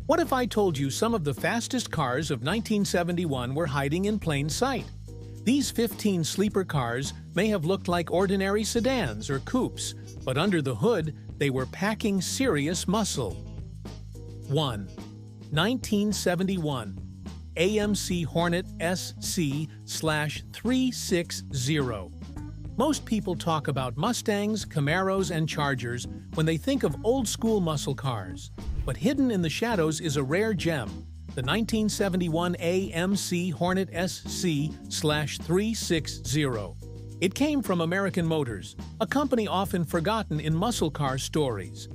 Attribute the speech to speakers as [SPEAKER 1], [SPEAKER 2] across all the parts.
[SPEAKER 1] What if I told you some of the fastest cars of 1971 were hiding in plain sight? These 15 sleeper cars may have looked like ordinary sedans or coupes, but under the hood, they were packing serious muscle. 1. 1971 AMC Hornet SC/360. Most people talk about Mustangs, Camaros, and Chargers when they think of old-school muscle cars. But hidden in the shadows is a rare gem, the 1971 AMC Hornet SC/360. It came from American Motors, a company often forgotten in muscle car stories.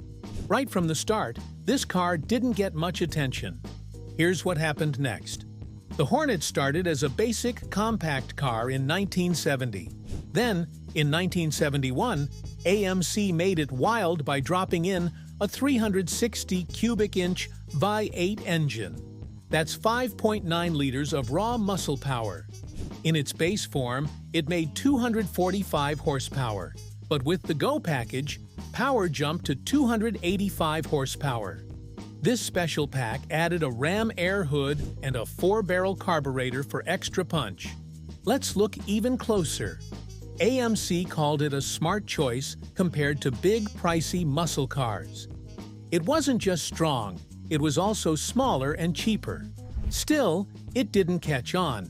[SPEAKER 1] Right from the start, this car didn't get much attention. Here's what happened next. The Hornet started as a basic compact car in 1970. Then, in 1971, AMC made it wild by dropping in a 360 cubic inch V8 engine. That's 5.9 liters of raw muscle power. In its base form, it made 245 horsepower, but with the Go package, power jumped to 285 horsepower. This special pack added a ram air hood and a 4-barrel carburetor for extra punch. Let's look even closer. AMC called it a smart choice compared to big, pricey muscle cars. It wasn't just strong, it was also smaller and cheaper. Still, it didn't catch on.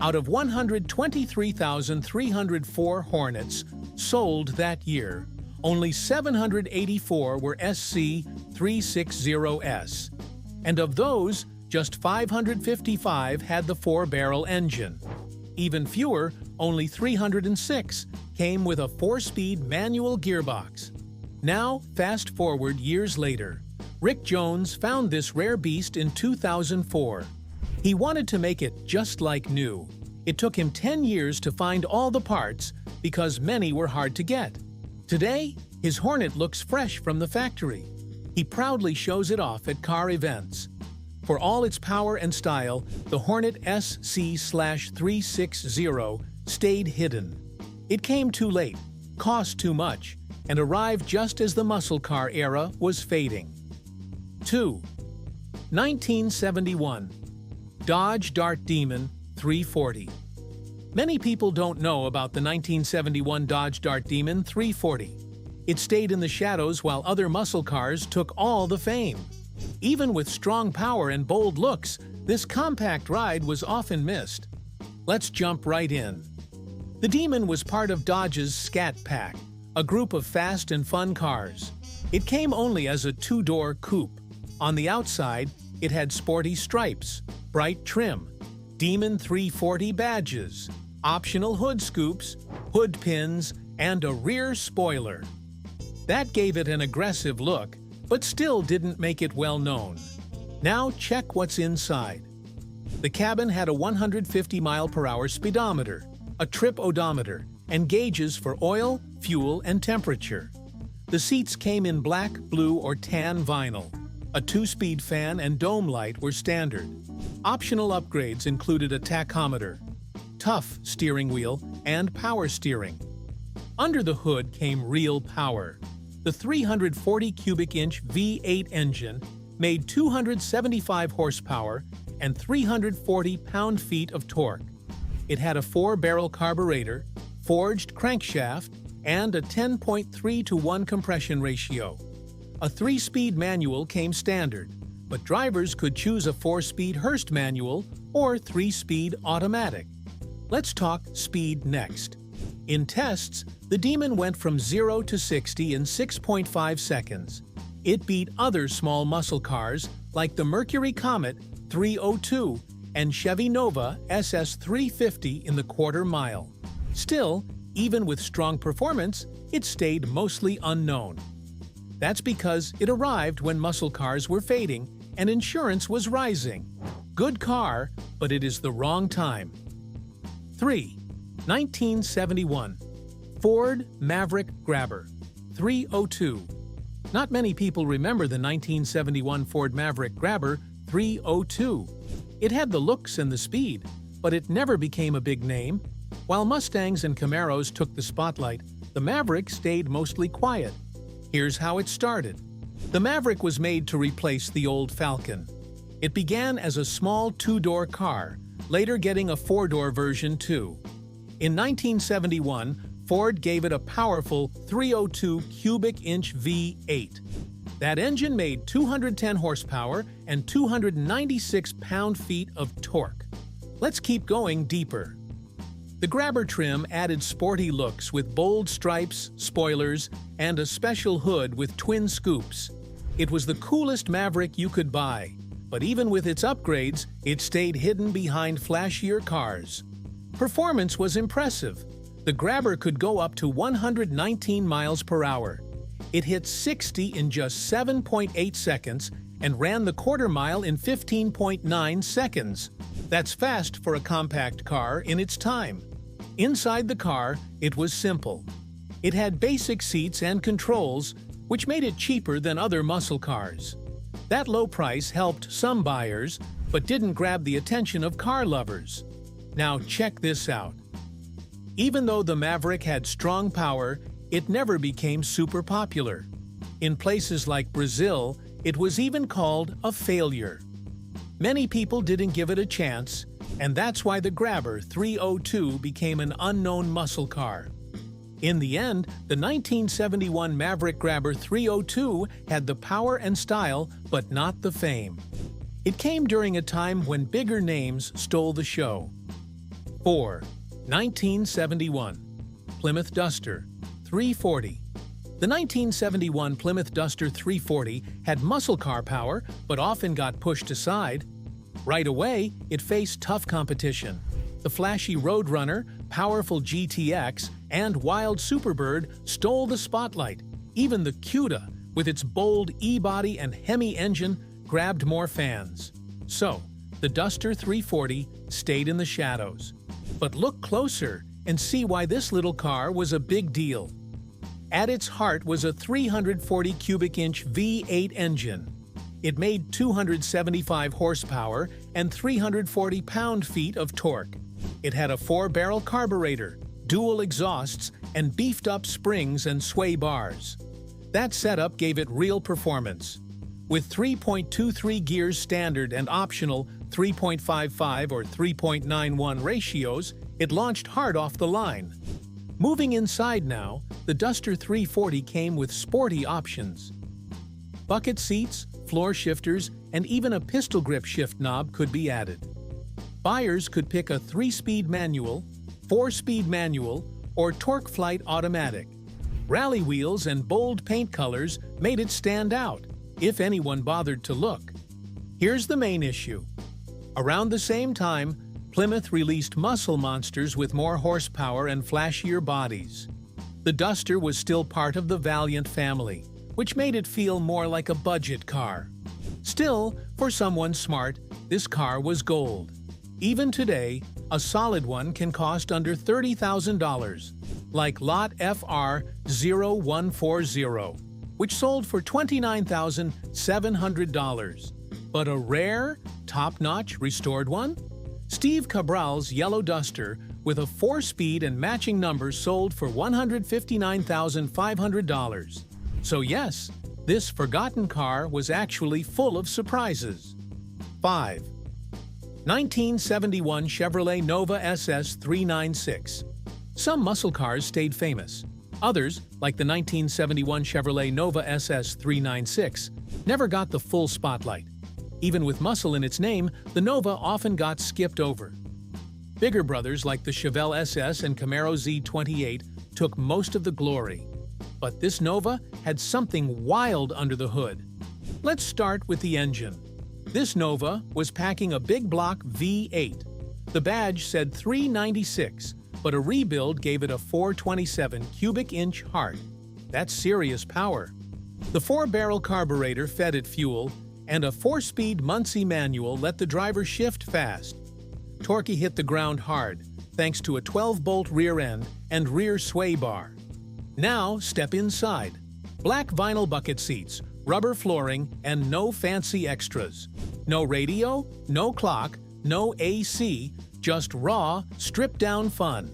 [SPEAKER 1] Out of 123,304 Hornets sold that year, only 784 were SC360S. And of those, just 555 had the 4-barrel engine. Even fewer, only 306, came with a 4-speed manual gearbox. Now, fast forward years later, Rick Jones found this rare beast in 2004. He wanted to make it just like new. It took him 10 years to find all the parts because many were hard to get. Today, his Hornet looks fresh from the factory. He proudly shows it off at car events. For all its power and style, the Hornet SC/360 stayed hidden. It came too late, cost too much, and arrived just as the muscle car era was fading. 2. 1971 Dodge Dart Demon 340. Many people don't know about the 1971 Dodge Dart Demon 340. It stayed in the shadows while other muscle cars took all the fame. Even with strong power and bold looks, this compact ride was often missed. Let's jump right in. The Demon was part of Dodge's Scat Pack, a group of fast and fun cars. It came only as a 2-door coupe. On the outside, it had sporty stripes, bright trim, Demon 340 badges, optional hood scoops, hood pins, and a rear spoiler. That gave it an aggressive look, but still didn't make it well known. Now check what's inside. The cabin had a 150-mile-per-hour speedometer, a trip odometer, and gauges for oil, fuel, and temperature. The seats came in black, blue, or tan vinyl. A 2-speed fan and dome light were standard. Optional upgrades included a tachometer, tough steering wheel, and power steering. Under the hood came real power. The 340 cubic inch V8 engine made 275 horsepower and 340 pound-feet of torque. It had a 4-barrel carburetor, forged crankshaft, and a 10.3:1 compression ratio. A 3-speed manual came standard, but drivers could choose a 4-speed Hurst manual or 3-speed automatic. Let's talk speed next. In tests, the Demon went from 0 to 60 in 6.5 seconds. It beat other small muscle cars like the Mercury Comet 302 and Chevy Nova SS350 in the quarter mile. Still, even with strong performance, it stayed mostly unknown. That's because it arrived when muscle cars were fading and insurance was rising. Good car, but it is the wrong time. 3. 1971 Ford Maverick Grabber 302. Not many people remember the 1971 Ford Maverick Grabber 302. It had the looks and the speed, but it never became a big name. While Mustangs and Camaros took the spotlight, the Maverick stayed mostly quiet. Here's how it started. The Maverick was made to replace the old Falcon. It began as a small two-door car, later getting a four-door version too. In 1971, Ford gave it a powerful 302 cubic inch V8. That engine made 210 horsepower and 296 pound-feet of torque. Let's keep going deeper. The grabber trim added sporty looks with bold stripes, spoilers, and a special hood with twin scoops. It was the coolest Maverick you could buy, but even with its upgrades, it stayed hidden behind flashier cars. Performance was impressive. The grabber could go up to 119 miles per hour. It hit 60 in just 7.8 seconds and ran the quarter mile in 15.9 seconds. That's fast for a compact car in its time. Inside the car, it was simple. It had basic seats and controls, which made it cheaper than other muscle cars. That low price helped some buyers, but didn't grab the attention of car lovers. Now check this out. Even though the Maverick had strong power, it never became super popular. In places like Brazil, it was even called a failure. Many people didn't give it a chance, and that's why the Grabber 302 became an unknown muscle car. In the end, the 1971 Maverick Grabber 302 had the power and style, but not the fame. It came during a time when bigger names stole the show. 4. 1971 Plymouth Duster 340. The 1971 Plymouth Duster 340 had muscle car power, but often got pushed aside. Right away, it faced tough competition. The flashy Roadrunner, powerful GTX, and wild Superbird stole the spotlight. Even the Cuda, with its bold E-body and Hemi engine, grabbed more fans. So, the Duster 340 stayed in the shadows. But look closer and see why this little car was a big deal. At its heart was a 340 cubic inch V8 engine. It made 275 horsepower and 340 pound-feet of torque. It had a 4-barrel carburetor, dual exhausts, and beefed-up springs and sway bars. That setup gave it real performance. With 3.23 gears standard and optional 3.55 or 3.91 ratios, it launched hard off the line. Moving inside now, the Duster 340 came with sporty options. Bucket seats, floor shifters, and even a pistol grip shift knob could be added. Buyers could pick a 3-speed manual, 4-speed manual, or torque flight automatic. Rally wheels and bold paint colors made it stand out, if anyone bothered to look. Here's the main issue. Around the same time, Plymouth released muscle monsters with more horsepower and flashier bodies. The Duster was still part of the Valiant family, which made it feel more like a budget car. Still, for someone smart, this car was gold. Even today, a solid one can cost under $30,000, like Lot FR 0140, which sold for $29,700. But a rare, top-notch restored one? Steve Cabral's yellow Duster with a 4-speed and matching numbers sold for $159,500. So yes, this forgotten car was actually full of surprises. 5. 1971 Chevrolet Nova SS 396. Some muscle cars stayed famous. Others, like the 1971 Chevrolet Nova SS 396, never got the full spotlight. Even with muscle in its name, the Nova often got skipped over. Bigger brothers like the Chevelle SS and Camaro Z28 took most of the glory. But this Nova had something wild under the hood. Let's start with the engine. This Nova was packing a big block V8. The badge said 396, but a rebuild gave it a 427 cubic inch heart. That's serious power. The 4-barrel carburetor fed it fuel, and a 4-speed Muncie manual let the driver shift fast. Torquey hit the ground hard, thanks to a 12-bolt rear end and rear sway bar. Now step inside. Black vinyl bucket seats, rubber flooring, and no fancy extras. No radio, no clock, no AC, just raw, stripped-down fun.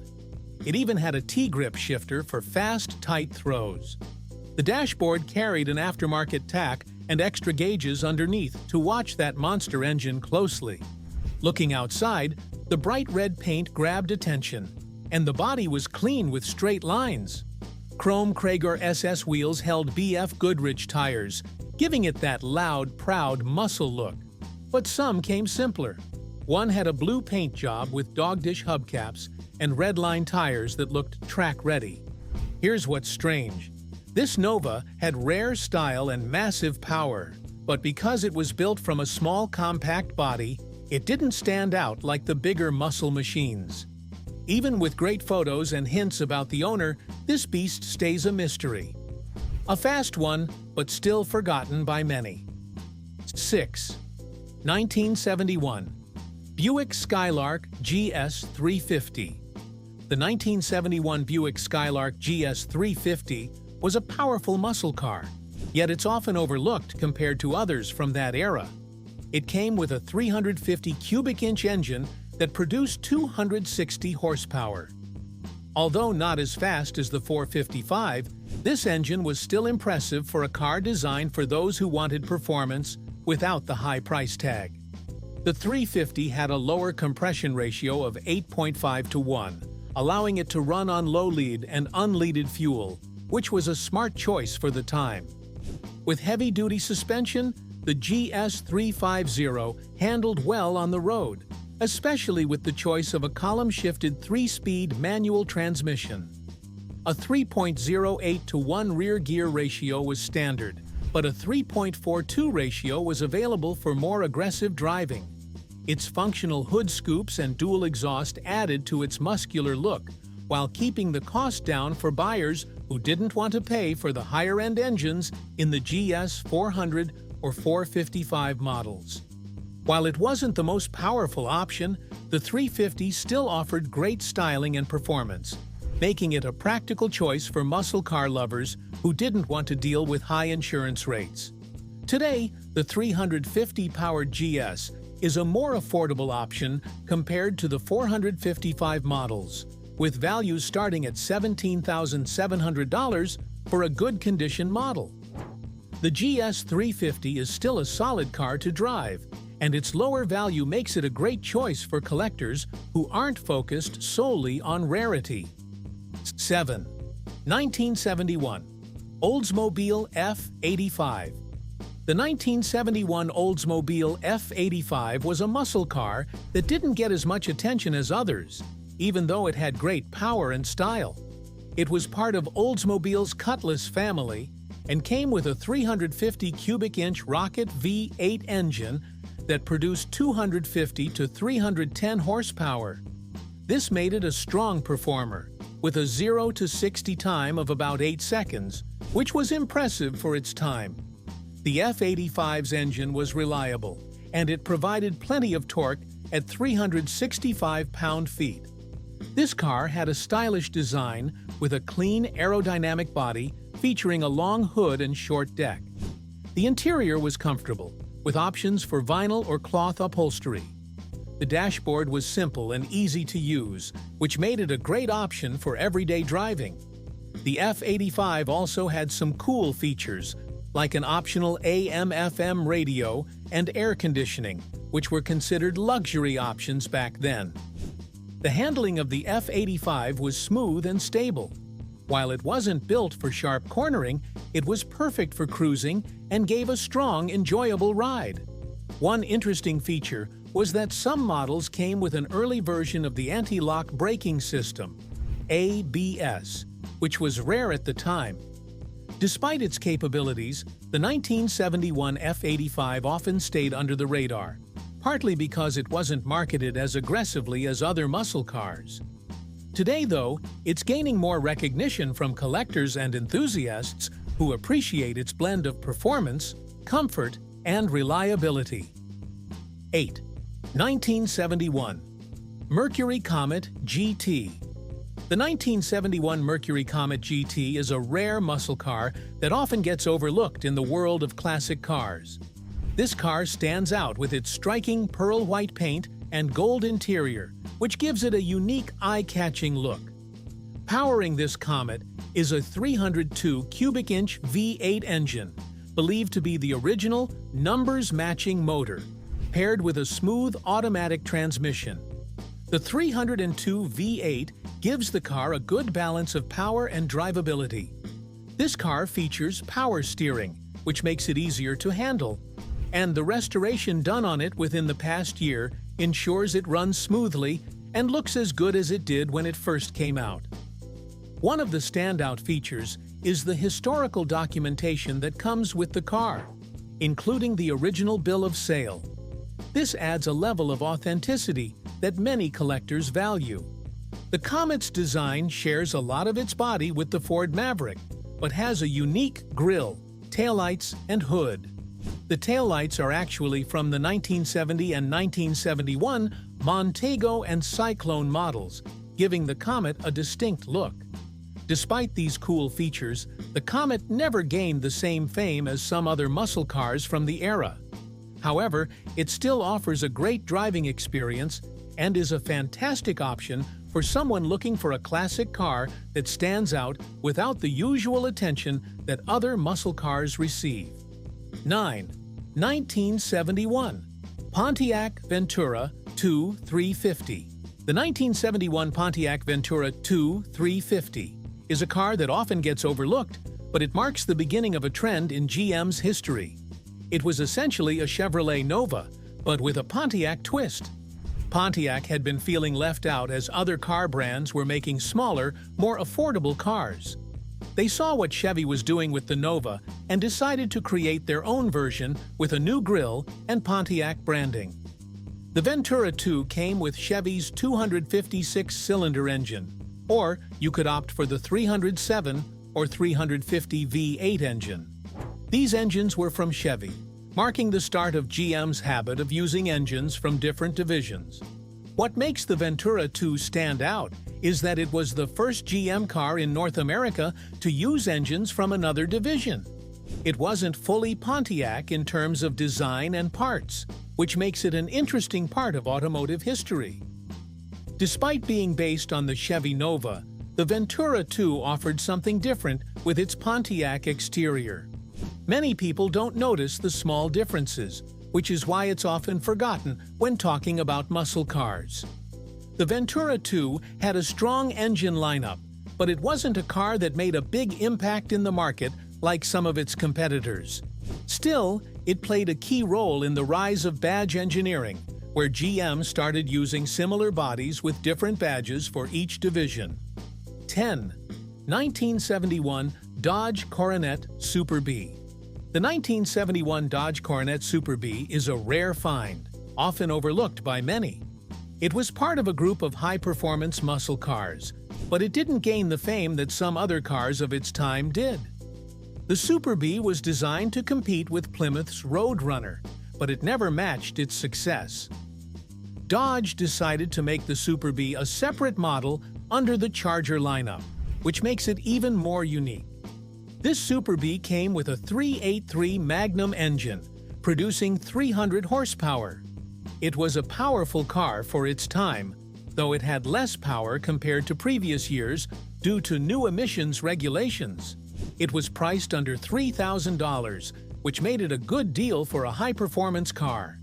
[SPEAKER 1] It even had a T-grip shifter for fast, tight throws. The dashboard carried an aftermarket tack and extra gauges underneath to watch that monster engine closely. Looking outside, the bright red paint grabbed attention, and the body was clean with straight lines. Chrome Krager SS wheels held BF Goodrich tires, giving it that loud, proud muscle look. But some came simpler. One had a blue paint job with dogdish hubcaps and redline tires that looked track-ready. Here's what's strange. This Nova had rare style and massive power, but because it was built from a small compact body, it didn't stand out like the bigger muscle machines. Even with great photos and hints about the owner, this beast stays a mystery. A fast one, but still forgotten by many. 6. 1971. Buick Skylark GS 350. The 1971 Buick Skylark GS 350 was a powerful muscle car, yet it's often overlooked compared to others from that era. It came with a 350 cubic inch engine that produced 260 horsepower. Although not as fast as the 455, this engine was still impressive for a car designed for those who wanted performance without the high price tag. The 350 had a lower compression ratio of 8.5 to 1, allowing it to run on low lead and unleaded fuel, which was a smart choice for the time. With heavy-duty suspension, the GS 350 handled well on the road, especially with the choice of a column-shifted 3-speed manual transmission. A 3.08 to 1 rear gear ratio was standard, but a 3.42 ratio was available for more aggressive driving. Its functional hood scoops and dual exhaust added to its muscular look, while keeping the cost down for buyers who didn't want to pay for the higher-end engines in the GS 400 or 455 models. While it wasn't the most powerful option, the 350 still offered great styling and performance, making it a practical choice for muscle car lovers who didn't want to deal with high insurance rates. Today, the 350-powered GS is a more affordable option compared to the 455 models, with values starting at $17,700 for a good condition model. The GS 350 is still a solid car to drive, and its lower value makes it a great choice for collectors who aren't focused solely on rarity. 7. 1971. Oldsmobile F85. The 1971 Oldsmobile F85 was a muscle car that didn't get as much attention as others, even though it had great power and style. It was part of Oldsmobile's Cutlass family and came with a 350 cubic inch Rocket V8 engine that produced 250 to 310 horsepower. This made it a strong performer, with a 0 to 60 time of about 8 seconds, which was impressive for its time. The F85's engine was reliable, and it provided plenty of torque at 365 pound-feet. This car had a stylish design with a clean aerodynamic body featuring a long hood and short deck. The interior was comfortable, with options for vinyl or cloth upholstery. The dashboard was simple and easy to use, which made it a great option for everyday driving. The F85 also had some cool features, like an optional AM/FM radio and air conditioning, which were considered luxury options back then. The handling of the F85 was smooth and stable. While it wasn't built for sharp cornering, it was perfect for cruising and gave a strong, enjoyable ride. One interesting feature was that some models came with an early version of the anti-lock braking system, ABS, which was rare at the time. Despite its capabilities, the 1971 F85 often stayed under the radar, partly because it wasn't marketed as aggressively as other muscle cars. Today, though, it's gaining more recognition from collectors and enthusiasts who appreciate its blend of performance, comfort, and reliability. 8. 1971. Mercury Comet GT. The 1971 Mercury Comet GT is a rare muscle car that often gets overlooked in the world of classic cars. This car stands out with its striking pearl white paint and gold interior, which gives it a unique eye-catching look. Powering this Comet is a 302 cubic inch V8 engine, believed to be the original numbers-matching motor, paired with a smooth automatic transmission. The 302 V8 gives the car a good balance of power and drivability. This car features power steering, which makes it easier to handle, and the restoration done on it within the past year ensures it runs smoothly and looks as good as it did when it first came out. One of the standout features is the historical documentation that comes with the car, including the original bill of sale. This adds a level of authenticity that many collectors value. The Comet's design shares a lot of its body with the Ford Maverick, but has a unique grille, taillights, and hood. The taillights are actually from the 1970 and 1971 Montego and Cyclone models, giving the Comet a distinct look. Despite these cool features, the Comet never gained the same fame as some other muscle cars from the era. However, it still offers a great driving experience and is a fantastic option for someone looking for a classic car that stands out without the usual attention that other muscle cars receive. 9. 1971 Pontiac Ventura II 350. The 1971 Pontiac Ventura II 350 is a car that often gets overlooked, but it marks the beginning of a trend in GM's history. It was essentially a Chevrolet Nova, but with a Pontiac twist. Pontiac had been feeling left out as other car brands were making smaller, more affordable cars. They saw what Chevy was doing with the Nova and decided to create their own version with a new grille and Pontiac branding. The Ventura II came with Chevy's 256-cylinder engine, or you could opt for the 307 or 350 V8 engine. These engines were from Chevy, marking the start of GM's habit of using engines from different divisions. What makes the Ventura II stand out is that it was the first GM car in North America to use engines from another division. It wasn't fully Pontiac in terms of design and parts, which makes it an interesting part of automotive history. Despite being based on the Chevy Nova, the Ventura II offered something different with its Pontiac exterior. Many people don't notice the small differences, which is why it's often forgotten when talking about muscle cars. The Ventura II had a strong engine lineup, but it wasn't a car that made a big impact in the market like some of its competitors. Still, it played a key role in the rise of badge engineering, where GM started using similar bodies with different badges for each division. 10. 1971 Dodge Coronet Super B. The 1971 Dodge Coronet Super B is a rare find, often overlooked by many. It was part of a group of high-performance muscle cars, but it didn't gain the fame that some other cars of its time did. The Super B was designed to compete with Plymouth's Roadrunner, but it never matched its success. Dodge decided to make the Super B a separate model under the Charger lineup, which makes it even more unique. This Super B came with a 383 Magnum engine, producing 300 horsepower. It was a powerful car for its time, though it had less power compared to previous years due to new emissions regulations. It was priced under $3,000, which made it a good deal for a high-performance car.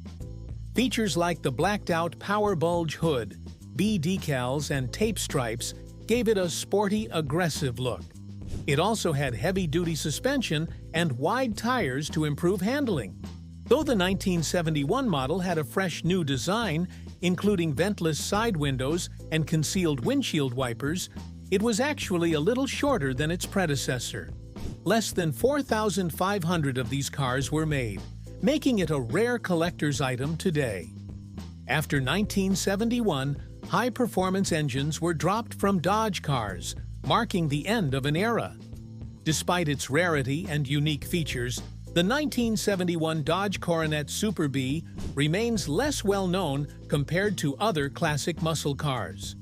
[SPEAKER 1] Features like the blacked-out power bulge hood, B decals, and tape stripes gave it a sporty, aggressive look. It also had heavy-duty suspension and wide tires to improve handling. Though the 1971 model had a fresh new design, including ventless side windows and concealed windshield wipers, it was actually a little shorter than its predecessor. Less than 4,500 of these cars were made, making it a rare collector's item today. After 1971, high-performance engines were dropped from Dodge cars, marking the end of an era. Despite its rarity and unique features, the 1971 Dodge Coronet Super B remains less well-known compared to other classic muscle cars.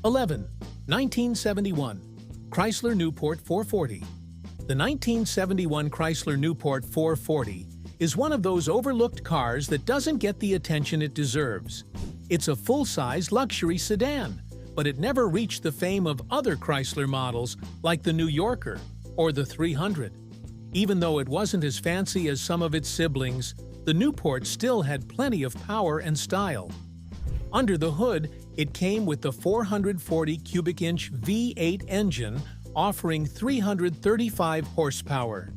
[SPEAKER 1] 11. 1971 Chrysler Newport 440. The 1971 Chrysler Newport 440 is one of those overlooked cars that doesn't get the attention it deserves. It's a full-size luxury sedan, but it never reached the fame of other Chrysler models like the New Yorker or the 300. Even though it wasn't as fancy as some of its siblings, the Newport still had plenty of power and style. Under the hood, it came with the 440 cubic inch V8 engine, offering 335 horsepower.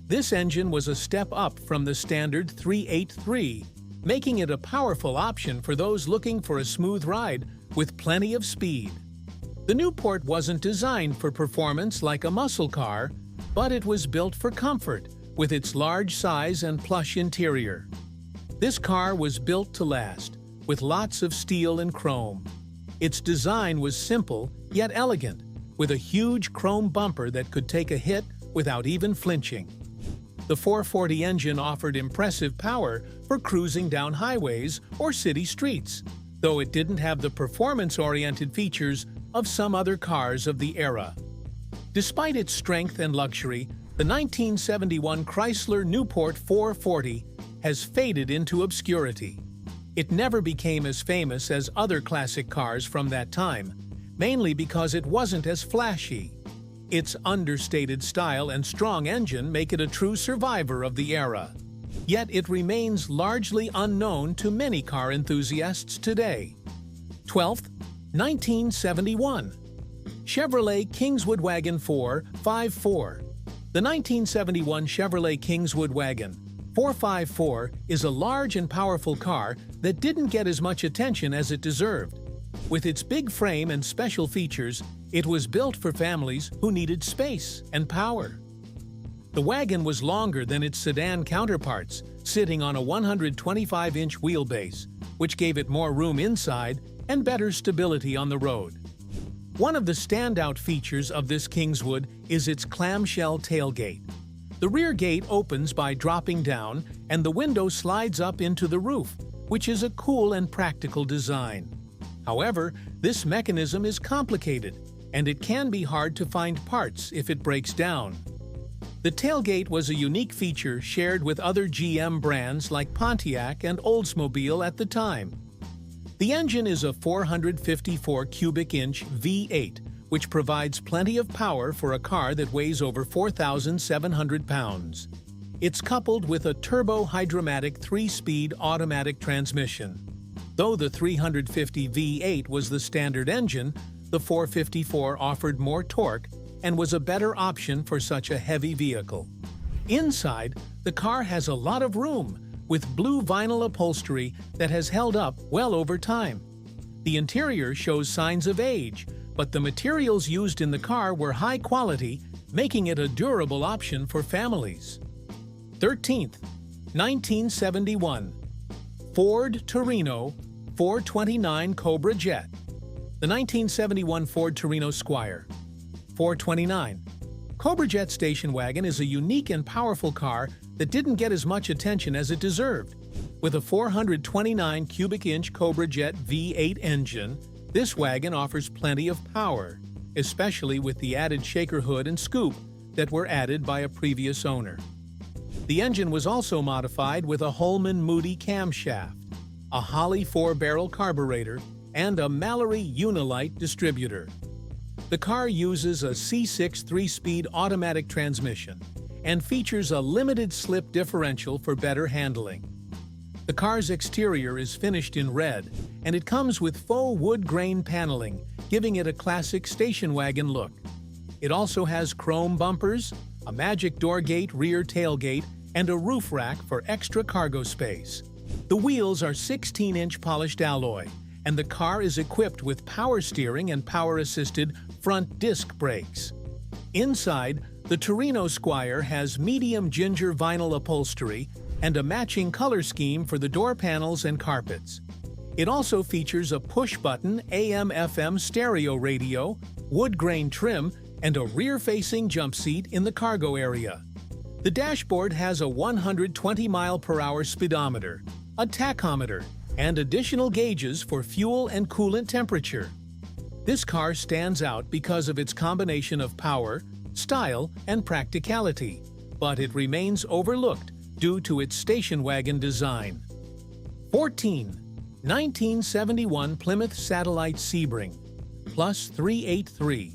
[SPEAKER 1] This engine was a step up from the standard 383, making it a powerful option for those looking for a smooth ride with plenty of speed. The Newport wasn't designed for performance like a muscle car, but it was built for comfort with its large size and plush interior. This car was built to last, with lots of steel and chrome. Its design was simple yet elegant, with a huge chrome bumper that could take a hit without even flinching. The 440 engine offered impressive power for cruising down highways or city streets, though it didn't have the performance-oriented features of some other cars of the era. Despite its strength and luxury, the 1971 Chrysler Newport 440 has faded into obscurity. It never became as famous as other classic cars from that time, mainly because it wasn't as flashy. Its understated style and strong engine make it a true survivor of the era. Yet it remains largely unknown to many car enthusiasts today. 12th, 1971. Chevrolet Kingswood Wagon 454. The 1971 Chevrolet Kingswood Wagon 454 is a large and powerful car that didn't get as much attention as it deserved. With its big frame and special features, it was built for families who needed space and power. The wagon was longer than its sedan counterparts, sitting on a 125-inch wheelbase, which gave it more room inside and better stability on the road. One of the standout features of this Kingswood is its clamshell tailgate. The rear gate opens by dropping down, and the window slides up into the roof, which is a cool and practical design. However, this mechanism is complicated, and it can be hard to find parts if it breaks down. The tailgate was a unique feature shared with other GM brands like Pontiac and Oldsmobile at the time. The engine is a 454 cubic inch V8, which provides plenty of power for a car that weighs over 4,700 pounds. It's coupled with a turbo-hydromatic 3-speed automatic transmission. Though the 350 V8 was the standard engine, the 454 offered more torque and was a better option for such a heavy vehicle. Inside, the car has a lot of room, with blue vinyl upholstery that has held up well over time. The interior shows signs of age, but the materials used in the car were high quality, making it a durable option for families. 13th, 1971. Ford Torino 429 Cobra Jet. The 1971 Ford Torino Squire 429 Cobra Jet station wagon is a unique and powerful car that didn't get as much attention as it deserved. With a 429 cubic inch Cobra Jet V8 engine, this wagon offers plenty of power, especially with the added shaker hood and scoop that were added by a previous owner. The engine was also modified with a Holman Moody camshaft, a Holley 4-barrel carburetor, and a Mallory Unilite distributor. The car uses a C6 3-speed automatic transmission and features a limited slip differential for better handling. The car's exterior is finished in red, and it comes with faux wood grain paneling, giving it a classic station wagon look. It also has chrome bumpers, a magic door gate rear tailgate, and a roof rack for extra cargo space. The wheels are 16-inch polished alloy, and the car is equipped with power steering and power-assisted front disc brakes. Inside, the Torino Squire has medium ginger vinyl upholstery and a matching color scheme for the door panels and carpets. It also features a push-button AM/FM stereo radio, wood grain trim, and a rear-facing jump seat in the cargo area. The dashboard has a 120-mile-per-hour speedometer, a tachometer, and additional gauges for fuel and coolant temperature. This car stands out because of its combination of power, style, and practicality, but it remains overlooked due to its station wagon design. 14. 1971 Plymouth Satellite Sebring Plus 383.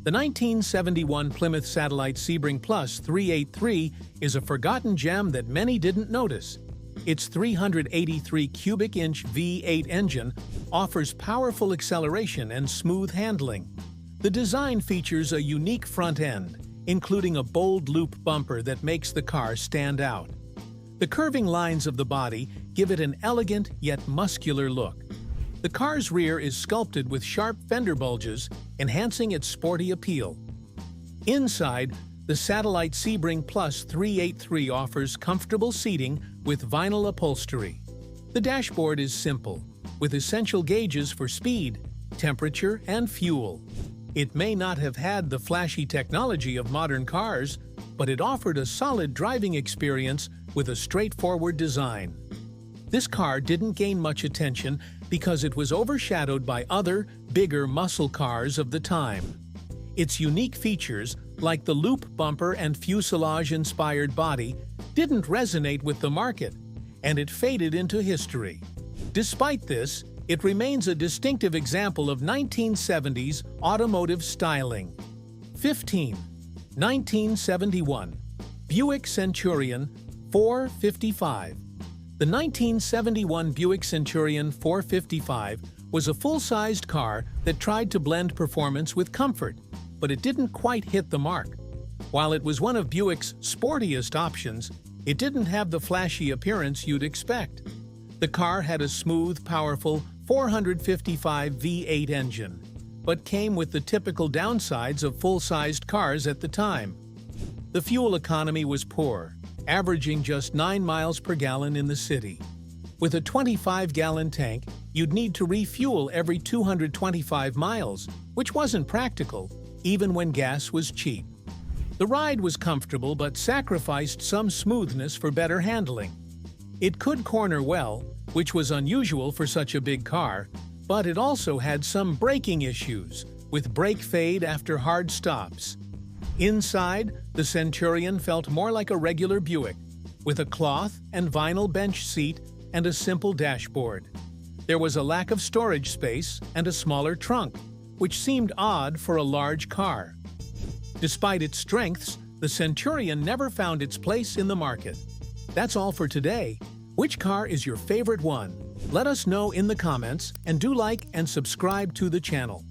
[SPEAKER 1] The 1971 Plymouth Satellite Sebring Plus 383 is a forgotten gem that many didn't notice. Its 383 cubic inch V8 engine offers powerful acceleration and smooth handling. The design features a unique front end, including a bold loop bumper that makes the car stand out. The curving lines of the body give it an elegant yet muscular look. The car's rear is sculpted with sharp fender bulges, enhancing its sporty appeal. Inside, the Satellite Sebring Plus 383 offers comfortable seating with vinyl upholstery. The dashboard is simple, with essential gauges for speed, temperature, and fuel. It may not have had the flashy technology of modern cars, but it offered a solid driving experience with a straightforward design. This car didn't gain much attention because it was overshadowed by other, bigger muscle cars of the time. Its unique features, like the loop bumper and fuselage-inspired body, didn't resonate with the market, and it faded into history. Despite this, it remains a distinctive example of 1970s automotive styling. 15. 1971 Buick Centurion 455. The 1971 Buick Centurion 455 was a full-sized car that tried to blend performance with comfort, but it didn't quite hit the mark. While it was one of Buick's sportiest options, it didn't have the flashy appearance you'd expect. The car had a smooth, powerful 455 V8 engine, but came with the typical downsides of full-sized cars at the time. The fuel economy was poor, averaging just 9 miles per gallon in the city. With a 25-gallon tank, you'd need to refuel every 225 miles, which wasn't practical, even when gas was cheap. The ride was comfortable but sacrificed some smoothness for better handling. It could corner well, which was unusual for such a big car, but it also had some braking issues, with brake fade after hard stops. Inside, the Centurion felt more like a regular Buick, with a cloth and vinyl bench seat and a simple dashboard. There was a lack of storage space and a smaller trunk, which seemed odd for a large car. Despite its strengths, the Centurion never found its place in the market. That's all for today. Which car is your favorite one? Let us know in the comments, and do like and subscribe to the channel.